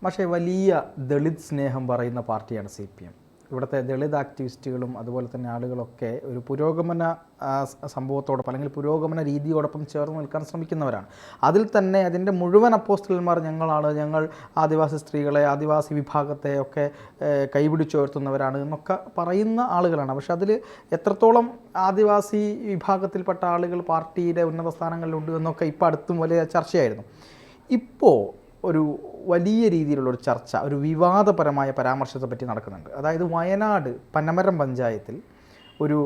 പക്ഷേ വലിയ ദളിത് സ്നേഹം പറയുന്ന പാർട്ടിയാണ് CPM. ഇവിടുത്തെ ദളിത് ആക്ടിവിസ്റ്റുകളും അതുപോലെ തന്നെ ആളുകളൊക്കെ ഒരു പുരോഗമന സംഭവത്തോടൊപ്പം അല്ലെങ്കിൽ പുരോഗമന രീതിയോടൊപ്പം ചേർന്ന് നിൽക്കാൻ ശ്രമിക്കുന്നവരാണ്. അതിൽ തന്നെ അതിൻ്റെ മുഴുവൻ അപ്പോസ്റ്റലന്മാർ ഞങ്ങളാണ്, ഞങ്ങൾ ആദിവാസി സ്ത്രീകളെ, ആദിവാസി വിഭാഗത്തെ ഒക്കെ കൈപിടിച്ചുയർത്തുന്നവരാണ് എന്നൊക്കെ പറയുന്ന ആളുകളാണ്. പക്ഷെ അതിൽ എത്രത്തോളം ആദിവാസി വിഭാഗത്തിൽപ്പെട്ട ആളുകൾ പാർട്ടിയുടെ ഉന്നത സ്ഥാനങ്ങളിലുണ്ട് എന്നൊക്കെ ഇപ്പോൾ അടുത്തും വലിയ ചർച്ചയായിരുന്നു. ഇപ്പോൾ ഒരു വലിയ രീതിയിലുള്ളൊരു ചർച്ച, ഒരു വിവാദപരമായ പരാമർശത്തെ പറ്റി നടക്കുന്നുണ്ട്. അതായത് വയനാട് പനമരം പഞ്ചായത്തിൽ ഒരു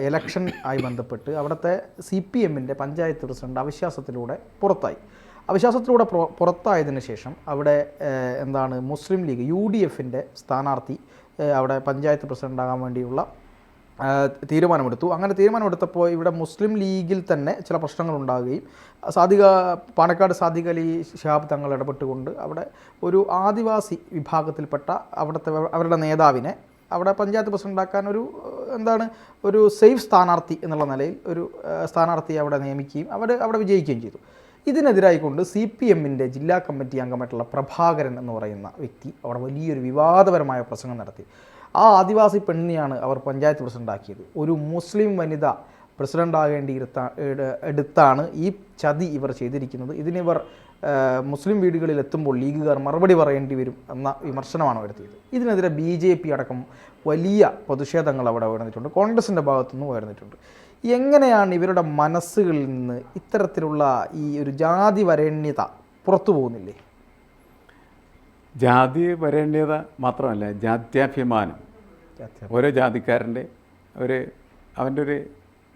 ഇലക്ഷൻ ആയി ബന്ധപ്പെട്ട് അവിടുത്തെ CPMൻ്റെ പഞ്ചായത്ത് പ്രസിഡന്റ് അവിശ്വാസത്തിലൂടെ പുറത്തായി. അവിശ്വാസത്തിലൂടെ പുറത്തായതിനു ശേഷം അവിടെ മുസ്ലിം ലീഗ് UDFൻ്റെ സ്ഥാനാർത്ഥി അവിടെ പഞ്ചായത്ത് പ്രസിഡൻ്റാകാൻ വേണ്ടിയുള്ള തീരുമാനമെടുത്തു. അങ്ങനെ തീരുമാനമെടുത്തപ്പോൾ ഇവിടെ മുസ്ലിം ലീഗിൽ തന്നെ ചില പ്രശ്നങ്ങൾ ഉണ്ടാകുകയും പാണക്കാട് സാദിഖ് അലി ശിഹാബ് തങ്ങൾ ഇടപെട്ടുകൊണ്ട് അവിടെ ഒരു ആദിവാസി വിഭാഗത്തിൽപ്പെട്ട അവരുടെ നേതാവിനെ അവിടെ പഞ്ചായത്ത് പ്രസിഡൻ്റാക്കാൻ ഒരു സേഫ് സ്ഥാനാർത്ഥി എന്നുള്ള നിലയിൽ ഒരു സ്ഥാനാർത്ഥിയെ അവിടെ നിയമിക്കുകയും അവിടെ വിജയിക്കുകയും ചെയ്തു. ഇതിനെതിരായിക്കൊണ്ട് CPMൻ്റെ ജില്ലാ കമ്മിറ്റി അംഗമായിട്ടുള്ള പ്രഭാകരൻ എന്ന് പറയുന്ന വ്യക്തി അവിടെ വലിയൊരു വിവാദപരമായ പ്രസംഗം നടത്തി. ആ ആദിവാസി പെണ്ണിനെയാണ് അവർ പഞ്ചായത്ത് പ്രസിഡൻ്റാക്കിയത്. ഒരു മുസ്ലിം വനിത പ്രസിഡൻ്റാകേണ്ടി എടുത്താണ് ഈ ചതി ഇവർ ചെയ്തിരിക്കുന്നത്. ഇതിനിവർ മുസ്ലിം വീടുകളിൽ എത്തുമ്പോൾ ലീഗുകാർ മറുപടി പറയേണ്ടി വരും എന്ന വിമർശനമാണ് വരുത്തിയത്. ഇതിനെതിരെ BJP അടക്കം വലിയ പ്രതിഷേധങ്ങൾ അവിടെ ഉയർന്നിട്ടുണ്ട്. കോൺഗ്രസിൻ്റെ ഭാഗത്തുനിന്നും ഉയർന്നിട്ടുണ്ട്. എങ്ങനെയാണ് ഇവരുടെ മനസ്സുകളിൽ നിന്ന് ഇത്തരത്തിലുള്ള ഈ ഒരു ജാതി വരേണ്യത പുറത്തു പോകുന്നില്ലേ? ജാതി വരേണ്യത മാത്രമല്ല, ജാത്യാഭിമാനം. ഓരോ ജാതിക്കാരൻ്റെ അവൻ്റെ ഒരു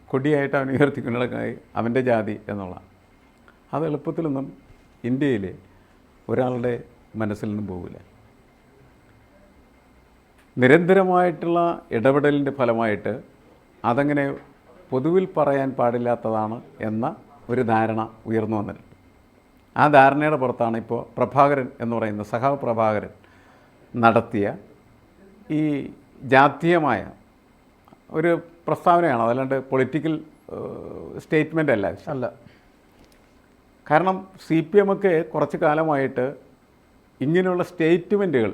കൊടിയായിട്ട് അവൻ ഉയർത്തിക്കൊണ്ടിടക്കായി അവൻ്റെ ജാതി എന്നുള്ള അത് എളുപ്പത്തിലൊന്നും ഇന്ത്യയിൽ ഒരാളുടെ മനസ്സിൽ നിന്നും പോകില്ല. നിരന്തരമായിട്ടുള്ള ഇടപെടലിൻ്റെ ഫലമായിട്ട് അതങ്ങനെ പൊതുവിൽ പറയാൻ പാടില്ലാത്തതാണ് എന്ന ഒരു ധാരണ ഉയർന്നു വന്നിട്ടുണ്ട്. ആ ധാരണയുടെ പുറത്താണ് ഇപ്പോൾ പ്രഭാകരൻ എന്ന് പറയുന്ന സഖാവ് പ്രഭാകരൻ നടത്തിയ ഈ ജാതീയമായ ഒരു പ്രസ്താവനയാണ്. അതല്ലാണ്ട് പൊളിറ്റിക്കൽ സ്റ്റേറ്റ്മെൻ്റ് അല്ല. കാരണം CPM ഒക്കെ കുറച്ച് കാലമായിട്ട് ഇങ്ങനെയുള്ള സ്റ്റേറ്റ്മെൻറ്റുകൾ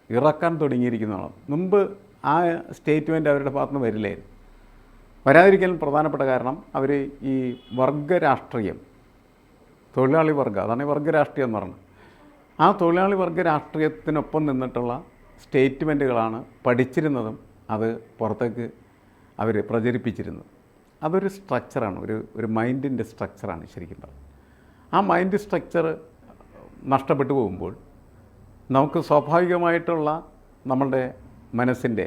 ഇറക്കാൻ തുടങ്ങിയിരിക്കുന്നതാണ്. മുമ്പ് ആ സ്റ്റേറ്റ്മെൻറ്റ് അവരുടെ ഭാഗത്തുനിന്ന് വരില്ലായിരുന്നു. വരാതിരിക്കാൻ പ്രധാനപ്പെട്ട കാരണം അവർ ഈ വർഗരാഷ്ട്രീയം, തൊഴിലാളി വർഗം, അതാണ് ഈ വർഗരാഷ്ട്രീയം എന്ന് പറഞ്ഞത്. ആ തൊഴിലാളി വർഗ രാഷ്ട്രീയത്തിനൊപ്പം നിന്നിട്ടുള്ള സ്റ്റേറ്റ്മെൻറ്റുകളാണ് പഠിച്ചിരുന്നതും അത് പുറത്തേക്ക് അവർ പ്രചരിപ്പിച്ചിരുന്നത്. അതൊരു സ്ട്രക്ചറാണ്, ഒരു മൈൻഡിൻ്റെ സ്ട്രക്ചറാണ് ശരിക്കും പറഞ്ഞത്. ആ മൈൻഡ് സ്ട്രക്ചർ നഷ്ടപ്പെട്ടു പോകുമ്പോൾ നമുക്ക് സ്വാഭാവികമായിട്ടുള്ള നമ്മളുടെ മനസ്സിൻ്റെ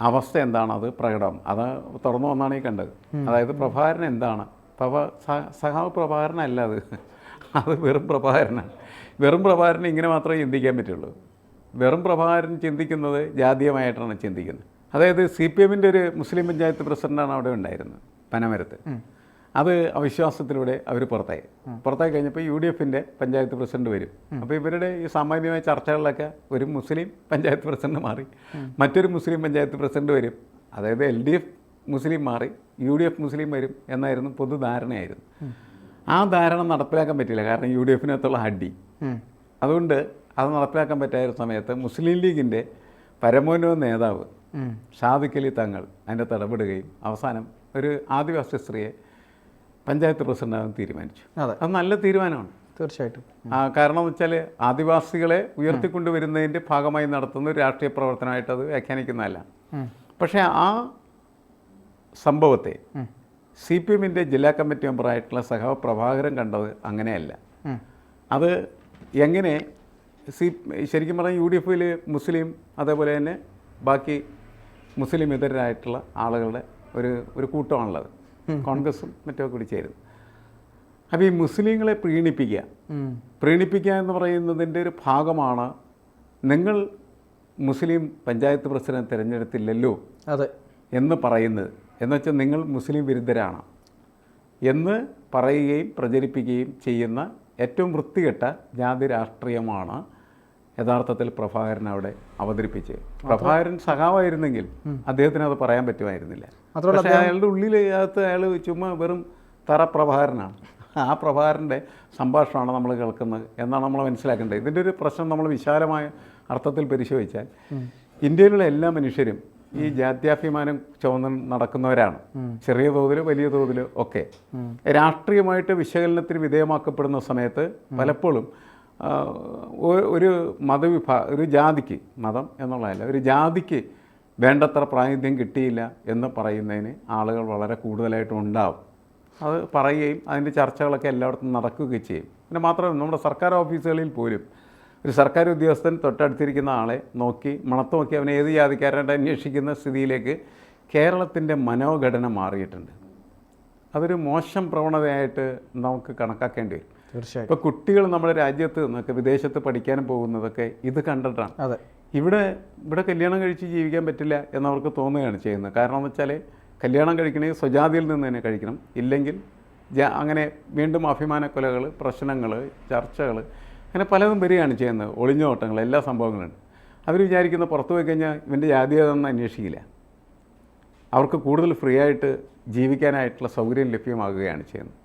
അവസ്ഥ എന്താണ് അത് പ്രകടം. അത് തുറന്നു വന്നാണ് ഈ കണ്ടത്. അതായത് പ്രഭാകരൻ എന്താണ്, സഖാവ് പ്രഭാകരനല്ല, അത് വെറും പ്രഭാകരനാണ്. വെറും പ്രഭാകരൻ ഇങ്ങനെ മാത്രമേ ചിന്തിക്കാൻ പറ്റുള്ളൂ. വെറും പ്രഭാകരൻ ചിന്തിക്കുന്നത് ജാതീയമായിട്ടാണ് ചിന്തിക്കുന്നത്. അതായത് CPMൻ്റെ ഒരു മുസ്ലിം പഞ്ചായത്ത് പ്രസിഡൻ്റാണ് അവിടെ ഉണ്ടായിരുന്നത് പനമരത്ത്. അത് അവിശ്വാസത്തിലൂടെ അവർ പുറത്തായി കഴിഞ്ഞപ്പോൾ UDFൻ്റെ പഞ്ചായത്ത് പ്രസിഡന്റ് വരും. അപ്പോൾ ഇവരുടെ ഈ സാമാന്യമായ ചർച്ചകളിലൊക്കെ ഒരു മുസ്ലിം പഞ്ചായത്ത് പ്രസിഡന്റ് മാറി മറ്റൊരു മുസ്ലിം പഞ്ചായത്ത് പ്രസിഡന്റ് വരും. അതായത് LDF മുസ്ലിം മാറി UDF മുസ്ലിം വരും എന്നായിരുന്നു പൊതുധാരണയായിരുന്നു. ആ ധാരണ നടപ്പിലാക്കാൻ പറ്റില്ല, കാരണം UDFനകത്തുള്ള അടി. അതുകൊണ്ട് അത് നടപ്പിലാക്കാൻ പറ്റാത്ത സമയത്ത് മുസ്ലിം ലീഗിൻ്റെ പരമോന്നത നേതാവ് സാദിഖ് അലി തങ്ങൾ അതിൻ്റെ ഇടപെടുകയും അവസാനം ഒരു ആദിവാസി സ്ത്രീയെ പഞ്ചായത്ത് പ്രസിഡൻ്റാകാൻ തീരുമാനിച്ചു. അത് നല്ല തീരുമാനമാണ് തീർച്ചയായിട്ടും. കാരണം എന്ന് വെച്ചാൽ ആദിവാസികളെ ഉയർത്തിക്കൊണ്ടുവരുന്നതിൻ്റെ ഭാഗമായി നടത്തുന്ന ഒരു രാഷ്ട്രീയ പ്രവർത്തനമായിട്ട് അത് വ്യാഖ്യാനിക്കുന്നതല്ല. പക്ഷേ ആ സംഭവത്തെ CPMൻ്റെ ജില്ലാ കമ്മിറ്റി മെമ്പറായിട്ടുള്ള സഖാവ് പ്രഭാകരൻ കണ്ടത് അങ്ങനെയല്ല. അത് എങ്ങനെ ശരിക്കും പറഞ്ഞാൽ UDFയിൽ മുസ്ലിം അതേപോലെ തന്നെ ബാക്കി മുസ്ലിം ഇതരായിട്ടുള്ള ആളുകളുടെ ഒരു കൂട്ടമാണുള്ളത്. കോൺഗ്രസും മറ്റൊക്കെ കൂടി ചേരുന്നു. അപ്പോൾ ഈ മുസ്ലിങ്ങളെ പ്രീണിപ്പിക്കുക എന്ന് പറയുന്നതിൻ്റെ ഒരു ഭാഗമാണ് നിങ്ങൾ മുസ്ലിം പഞ്ചായത്ത് പ്രസിഡന്റ് തിരഞ്ഞെടുത്തില്ലല്ലോ എന്ന് പറയുന്നത്. എന്നുവെച്ചാൽ നിങ്ങൾ മുസ്ലിം വിരുദ്ധരാണ് എന്ന് പറയുകയും പ്രചരിപ്പിക്കുകയും ചെയ്യുന്ന ഏറ്റവും വൃത്തികെട്ട ജാതി രാഷ്ട്രീയമാണ് യഥാർത്ഥത്തിൽ പ്രഭാകരൻ അവിടെ അവതരിപ്പിച്ചത്. പ്രഭാകരൻ സഖാവായിരുന്നെങ്കിൽ അദ്ദേഹത്തിന് അത് പറയാൻ പറ്റുമായിരുന്നില്ല. പക്ഷേ അയാളുടെ ഉള്ളിൽ അയാൾ ചുമ്മാ വെറും തറ പ്രഭാകരനാണ്. ആ പ്രഭാകരൻ്റെ സംഭാഷണമാണ് നമ്മൾ കേൾക്കുന്നത് എന്നാണ് നമ്മൾ മനസ്സിലാക്കേണ്ടത്. ഇതിൻ്റെ ഒരു പ്രശ്നം നമ്മൾ വിശാലമായ അർത്ഥത്തിൽ പരിശോധിച്ചാൽ ഇന്ത്യയിലുള്ള എല്ലാ മനുഷ്യരും ഈ ജാത്യാഭിമാനം ചുവന്ന് നടക്കുന്നവരാണ്. ചെറിയ തോതിൽ വലിയ തോതിൽ ഒക്കെ രാഷ്ട്രീയമായിട്ട് വിശകലനത്തിന് വിധേയമാക്കപ്പെടുന്ന സമയത്ത് പലപ്പോഴും ഒരു ഒരു ജാതിക്ക്, മതം എന്നുള്ളതല്ല, ഒരു ജാതിക്ക് വേണ്ടത്ര പ്രാതിനിധ്യം കിട്ടിയില്ല എന്ന് പറയുന്നതിന് ആളുകൾ വളരെ കൂടുതലായിട്ടും ഉണ്ടാവും. അത് പറയുകയും അതിൻ്റെ ചർച്ചകളൊക്കെ എല്ലായിടത്തും നടക്കുകയും ചെയ്യും. പിന്നെ മാത്രമല്ല, നമ്മുടെ സർക്കാർ ഓഫീസുകളിൽ പോലും ഒരു സർക്കാർ ഉദ്യോഗസ്ഥൻ തൊട്ടടുത്തിരിക്കുന്ന ആളെ നോക്കി മണത്ത് നോക്കി അവനെ ഏത് ജാതിക്കാരനായിട്ട് അന്വേഷിക്കുന്ന സ്ഥിതിയിലേക്ക് കേരളത്തിൻ്റെ മനോഘടന മാറിയിട്ടുണ്ട്. അതൊരു മോശം പ്രവണതയായിട്ട് നമുക്ക് കണക്കാക്കേണ്ടി വരും. തീർച്ചയായും. ഇപ്പോൾ കുട്ടികൾ നമ്മുടെ രാജ്യത്ത് നിന്നൊക്കെ വിദേശത്ത് പഠിക്കാനും പോകുന്നതൊക്കെ ഇത് കണ്ടിട്ടാണ്. അതെ, ഇവിടെ കല്യാണം കഴിച്ച് ജീവിക്കാൻ പറ്റില്ല എന്നവർക്ക് തോന്നുകയാണ് ചെയ്യുന്നത്. കാരണം എന്ന് വെച്ചാൽ കല്യാണം കഴിക്കണമെങ്കിൽ സ്വജാതിയിൽ നിന്ന് തന്നെ കഴിക്കണം, ഇല്ലെങ്കിൽ അങ്ങനെ വീണ്ടും അഭിമാനക്കൊലകൾ, പ്രശ്നങ്ങൾ, ചർച്ചകൾ, അങ്ങനെ പലതും വരികയാണ് ചെയ്യുന്നത്. ഒളിഞ്ഞോട്ടങ്ങൾ, എല്ലാ സംഭവങ്ങളുണ്ട്. അവർ വിചാരിക്കുന്ന പുറത്തു പോയി കഴിഞ്ഞാൽ ഇവൻ്റെ ജാതി ഏതെന്ന് അന്വേഷിക്കില്ല. അവർക്ക് കൂടുതൽ ഫ്രീ ആയിട്ട് ജീവിക്കാനായിട്ടുള്ള സൗകര്യം ലഭ്യമാകുകയാണ് ചെയ്യുന്നത്.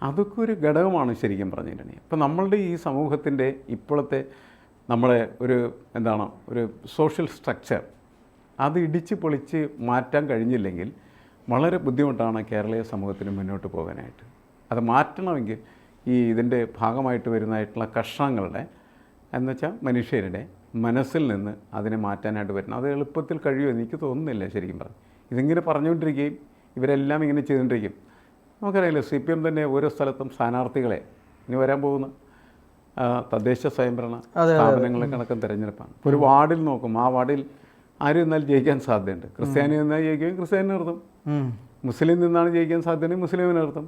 അതൊക്കെ ഒരു ഘടകമാണ് ശരിക്കും പറഞ്ഞിട്ടുണ്ടെങ്കിൽ. ഇപ്പം നമ്മളുടെ ഈ സമൂഹത്തിൻ്റെ ഇപ്പോഴത്തെ നമ്മളെ ഒരു സോഷ്യൽ സ്ട്രക്ചർ അത് ഇടിച്ച് പൊളിച്ച് മാറ്റാൻ കഴിഞ്ഞില്ലെങ്കിൽ വളരെ ബുദ്ധിമുട്ടാണ് കേരളീയ സമൂഹത്തിന് മുന്നോട്ട് പോകാനായിട്ട്. അത് മാറ്റണമെങ്കിൽ ഇതിൻ്റെ ഭാഗമായിട്ട് വരുന്നതായിട്ടുള്ള കർഷകങ്ങളുടെ എന്നുവെച്ചാൽ മനുഷ്യരുടെ മനസ്സിൽ നിന്ന് അതിനെ മാറ്റാനായിട്ട് വരണം. അത് എളുപ്പത്തിൽ കഴിയുമെന്ന് എനിക്ക് തോന്നുന്നില്ല ശരിക്കും പറഞ്ഞു. ഇതിങ്ങനെ പറഞ്ഞുകൊണ്ടിരിക്കുകയും ഇവരെല്ലാം ഇങ്ങനെ ചെയ്തുകൊണ്ടിരിക്കും. നമുക്കറിയില്ല, CPM തന്നെ ഓരോ സ്ഥലത്തും സ്ഥാനാർത്ഥികളെ ഇനി വരാൻ പോകുന്ന തദ്ദേശ സ്വയംഭരണ സ്ഥാപനങ്ങളെ കണക്കും തിരഞ്ഞെടുപ്പാണ്. ഇപ്പോൾ ഒരു വാർഡിൽ നോക്കും, ആ വാർഡിൽ ആരും എന്നാലും ജയിക്കാൻ സാധ്യതയുണ്ട്. ക്രിസ്ത്യാനി നിന്നാൽ ജയിക്കുകയും ക്രിസ്ത്യാനി നിർത്തും, മുസ്ലിം നിന്നാണ് ജയിക്കാൻ സാധ്യതയും മുസ്ലിമിന് നിർത്തും.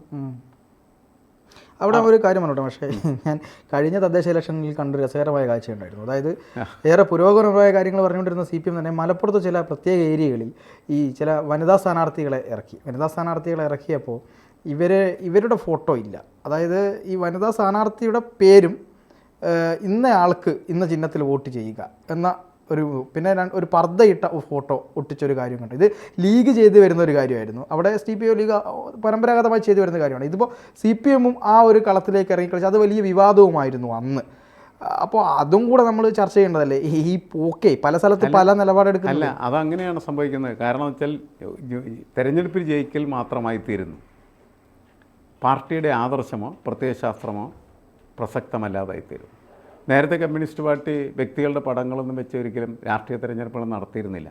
അവിടെ ഒരു കാര്യം പറഞ്ഞോട്ടെ, പക്ഷേ ഞാൻ കഴിഞ്ഞ തദ്ദേശ ഇലക്ഷനിൽ കണ്ടൊരു രസകരമായ കാഴ്ചയുണ്ടായിരുന്നു. അതായത് ഏറെ പുരോഗമനപരമായ കാര്യങ്ങൾ പറഞ്ഞുകൊണ്ടിരുന്ന CPM തന്നെ മലപ്പുറത്ത് ചില പ്രത്യേക ഏരിയകളിൽ ഈ ചില വനിതാ സ്ഥാനാർത്ഥികളെ ഇറക്കിയപ്പോൾ ഇവരുടെ ഫോട്ടോ ഇല്ല. അതായത് ഈ വനിതാ സ്ഥാനാർത്ഥിയുടെ പേരും ഇന്ന ആൾക്ക് ഇന്ന ചിഹ്നത്തിൽ വോട്ട് ചെയ്യുക എന്ന പിന്നെ ഒരു പർദ്ദയിട്ട ഫോട്ടോ ഒട്ടിച്ചൊരു കാര്യം കണ്ടു. ഇത് ലീഗ് ചെയ്തു വരുന്ന ഒരു കാര്യമായിരുന്നു. അവിടെ CPM ലീഗ് പരമ്പരാഗതമായി ചെയ്തു വരുന്ന കാര്യമാണ്. ഇതിപ്പോൾ CPM ആ ഒരു കളത്തിലേക്ക് ഇറങ്ങിക്കളിച്ച് അത് വലിയ വിവാദവുമായിരുന്നു അന്ന്. അപ്പോൾ അതും കൂടെ നമ്മൾ ചർച്ച ചെയ്യേണ്ടതല്ലേ? ഈ പോക്കെ പല സ്ഥലത്ത് പല നിലപാടെടുക്കുന്നില്ല. അതങ്ങനെയാണ് സംഭവിക്കുന്നത്. കാരണം വെച്ചാൽ തെരഞ്ഞെടുപ്പിൽ ജയിക്കൽ മാത്രമായി തീരുന്നു. പാർട്ടിയുടെ ആദർശമോ പ്രത്യയശാസ്ത്രമോ പ്രസക്തമല്ലാതായിത്തീരും. നേരത്തെ കമ്മ്യൂണിസ്റ്റ് പാർട്ടി വ്യക്തികളുടെ പടങ്ങളൊന്നും വെച്ച് ഒരിക്കലും രാഷ്ട്രീയ തെരഞ്ഞെടുപ്പുകൾ നടത്തിയിരുന്നില്ല.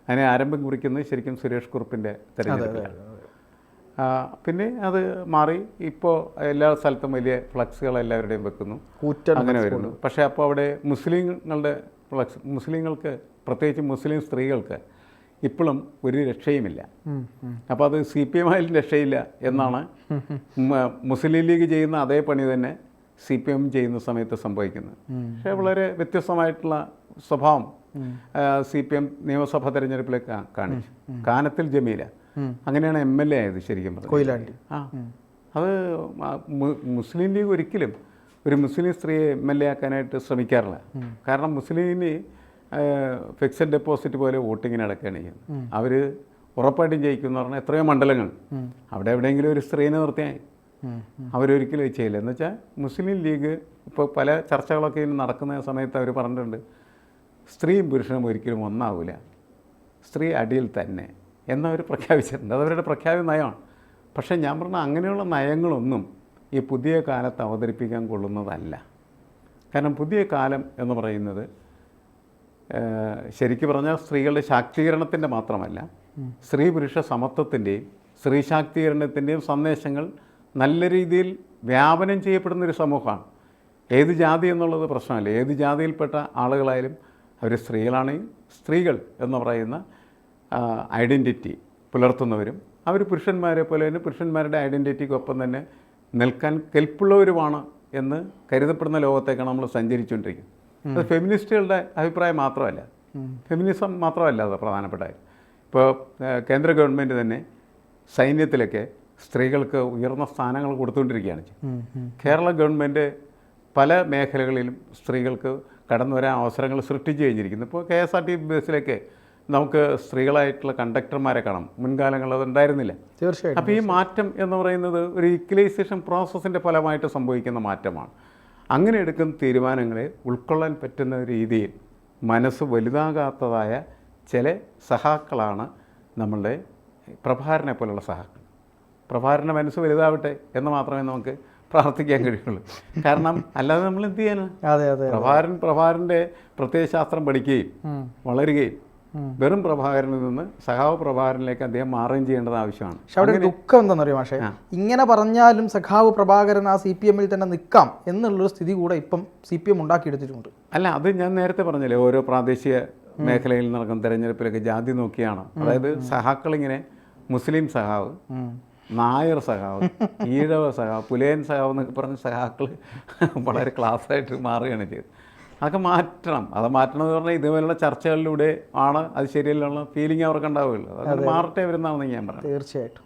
അതിനെ ആരംഭം കുറിക്കുന്നത് ശരിക്കും സുരേഷ് കുറുപ്പിൻ്റെ തെരഞ്ഞെടുപ്പിലാണ്. പിന്നെ അത് മാറി ഇപ്പോൾ എല്ലാ സ്ഥലത്തും വലിയ ഫ്ലക്സുകൾ എല്ലാവരുടെയും വെക്കുന്നു, അങ്ങനെ വരുന്നു. പക്ഷേ അപ്പോൾ അവിടെ മുസ്ലിങ്ങൾക്ക് പ്രത്യേകിച്ച് മുസ്ലിം സ്ത്രീകൾക്ക് ഇപ്പോഴും ഒരു രക്ഷയുമില്ല. അപ്പോൾ അത് CPM ആയാലും രക്ഷയില്ല എന്നാണ്. മുസ്ലിം ലീഗ് ചെയ്യുന്ന അതേ പണി തന്നെ CPM ചെയ്യുന്ന സമയത്ത് സംഭവിക്കുന്നത്. പക്ഷേ വളരെ വ്യത്യസ്തമായിട്ടുള്ള സ്വഭാവം CPM നിയമസഭാ തെരഞ്ഞെടുപ്പിലേക്ക് കാണിച്ചു. കാനത്തിൽ ജമീല അങ്ങനെയാണ് MLA ആയത് ശരിക്കും പറഞ്ഞു. അത് മുസ്ലിം ലീഗ് ഒരിക്കലും ഒരു മുസ്ലിം സ്ത്രീയെ MLA ആക്കാനായിട്ട് ശ്രമിക്കാറില്ല. കാരണം മുസ്ലിമിന് ഫിക്സഡ് ഡെപ്പോസിറ്റ് പോലെ വോട്ടിങ്ങിന് നടക്കുകയാണ് ചെയ്യുന്നത്. അവർ ഉറപ്പായിട്ടും ജയിക്കുമെന്ന് പറഞ്ഞാൽ എത്രയോ മണ്ഡലങ്ങൾ അവിടെ എവിടെയെങ്കിലും ഒരു സ്ത്രീനെ നിർത്തിയാൽ അവരൊരിക്കലും ചെയ്യില്ല. എന്ന് വെച്ചാൽ മുസ്ലിം ലീഗ് ഇപ്പോൾ പല ചർച്ചകളൊക്കെ ഇങ്ങനെ നടക്കുന്ന സമയത്ത് അവർ പറഞ്ഞിട്ടുണ്ട്, സ്ത്രീയും പുരുഷനും ഒരിക്കലും ഒന്നാവില്ല, സ്ത്രീ അടിയിൽ തന്നെ എന്നവർ പ്രഖ്യാപിച്ചിട്ടുണ്ട്. അതവരുടെ പ്രഖ്യാപിത നയമാണ്. പക്ഷേ ഞാൻ പറഞ്ഞ അങ്ങനെയുള്ള നയങ്ങളൊന്നും ഈ പുതിയ കാലത്ത് അവതരിപ്പിക്കാൻ കൊള്ളുന്നതല്ല. കാരണം പുതിയ കാലം എന്ന് പറയുന്നത് ശരിക്കും പറഞ്ഞാൽ സ്ത്രീകളുടെ ശാക്തീകരണത്തിൻ്റെ മാത്രമല്ല, സ്ത്രീ പുരുഷ സമത്വത്തിൻ്റെയും സ്ത്രീ ശാക്തീകരണത്തിൻ്റെയും സന്ദേശങ്ങൾ നല്ല രീതിയിൽ വ്യാപനം ചെയ്യപ്പെടുന്നൊരു സമൂഹമാണ്. ഏത് ജാതി എന്നുള്ളത് പ്രശ്നമല്ല. ഏത് ജാതിയിൽപ്പെട്ട ആളുകളായാലും അവർ സ്ത്രീകളാണെങ്കിൽ സ്ത്രീകൾ എന്ന് പറയുന്ന ഐഡൻറ്റിറ്റി പുലർത്തുന്നവരും അവർ പുരുഷന്മാരെ പോലെ തന്നെ പുരുഷന്മാരുടെ ഐഡൻറ്റിറ്റിക്കൊപ്പം തന്നെ നിൽക്കാൻ കെൽപ്പുള്ളവരുമാണ് എന്ന് കരുതപ്പെടുന്ന ലോകത്തേക്കാണ് നമ്മൾ സഞ്ചരിച്ചുകൊണ്ടിരിക്കുന്നത്. അത് ഫെമിനിസ്റ്റുകളുടെ അഭിപ്രായം മാത്രമല്ല, ഫെമിനിസം മാത്രമല്ല അത് പ്രധാനപ്പെട്ട. ഇപ്പോൾ കേന്ദ്ര ഗവൺമെൻറ് തന്നെ സൈന്യത്തിലൊക്കെ സ്ത്രീകൾക്ക് ഉയർന്ന സ്ഥാനങ്ങൾ കൊടുത്തുകൊണ്ടിരിക്കുകയാണ്. കേരള ഗവൺമെൻറ് പല മേഖലകളിലും സ്ത്രീകൾക്ക് കടന്നു വരാൻ അവസരങ്ങൾ സൃഷ്ടിച്ചു കഴിഞ്ഞിരിക്കുന്നു. ഇപ്പോൾ KSRTC ബസ്സിലൊക്കെ നമുക്ക് സ്ത്രീകളായിട്ടുള്ള കണ്ടക്ടർമാരെ കാണാം. മുൻകാലങ്ങളിൽ അതുണ്ടായിരുന്നില്ല. തീർച്ചയായിട്ടും. അപ്പോൾ ഈ മാറ്റം എന്ന് പറയുന്നത് ഒരു ഈക്വലൈസേഷൻ പ്രോസസ്സിൻ്റെ ഫലമായിട്ട് സംഭവിക്കുന്ന മാറ്റമാണ്. അങ്ങനെ എടുക്കുന്ന തീരുമാനങ്ങളെ ഉൾക്കൊള്ളാൻ പറ്റുന്ന രീതിയിൽ മനസ്സ് വലുതാകാത്തതായ ചില സഹാക്കളാണ് നമ്മളുടെ പ്രഭാകരനെ പോലുള്ള സഹാക്കൾ. പ്രഭാകരൻ്റെ മനസ്സ് വലുതാവട്ടെ എന്ന് മാത്രമേ നമുക്ക് പ്രാർത്ഥിക്കാൻ കഴിയുള്ളൂ. കാരണം അല്ലാതെ നമ്മൾ എന്ത് ചെയ്യാനാണ്? അതെ അതെ. പ്രഭാകരൻ്റെ പ്രത്യയശാസ്ത്രം പഠിക്കുകയും വളരുകയും വെറും പ്രഭാകരനിൽ നിന്ന് സഖാവ് പ്രഭാകരനിലേക്ക് അദ്ദേഹം മാറുകയും ചെയ്യേണ്ടത് ആവശ്യമാണ്. പക്ഷെ അവിടെ ഒരു ദുഃഖം എന്താണെന്നറിയോ പക്ഷേ, ഇങ്ങനെ പറഞ്ഞാലും സഖാവ് പ്രഭാകരൻ ആ CPM-ൽ തന്നെ നിൽക്കാം എന്നുള്ളൊരു സ്ഥിതി കൂടെ ഇപ്പം CPM ഉണ്ടാക്കിയെടുത്തിട്ടുണ്ട്. അല്ല, അത് ഞാൻ നേരത്തെ പറഞ്ഞില്ലേ, ഓരോ പ്രാദേശിക മേഖലയിൽ നടക്കുന്ന തെരഞ്ഞെടുപ്പിലൊക്കെ ജാതി നോക്കിയാണ്. അതായത് സഹാക്കളിങ്ങനെ മുസ്ലിം സഖാവ്, നായർ സഖാവ്, ഈഴവ സഖാവ്, പുലയൻ സഖാവ് എന്നൊക്കെ പറഞ്ഞ സഖാക്കൾ വളരെ ക്ലാസ്സായിട്ട് മാറുകയാണ് ചെയ്തത്. അതൊക്കെ മാറ്റണം. അത് മാറ്റണം എന്ന് പറഞ്ഞാൽ ഇതുപോലുള്ള ചർച്ചകളിലൂടെ ആണ് അത് ശരിയല്ല ഫീലിംഗ് അവർക്ക് ഉണ്ടാവുകയുള്ളൂ. അത് മാറട്ടെ വരുന്നതാണെന്ന് ഞാൻ പറയാം. തീർച്ചയായിട്ടും.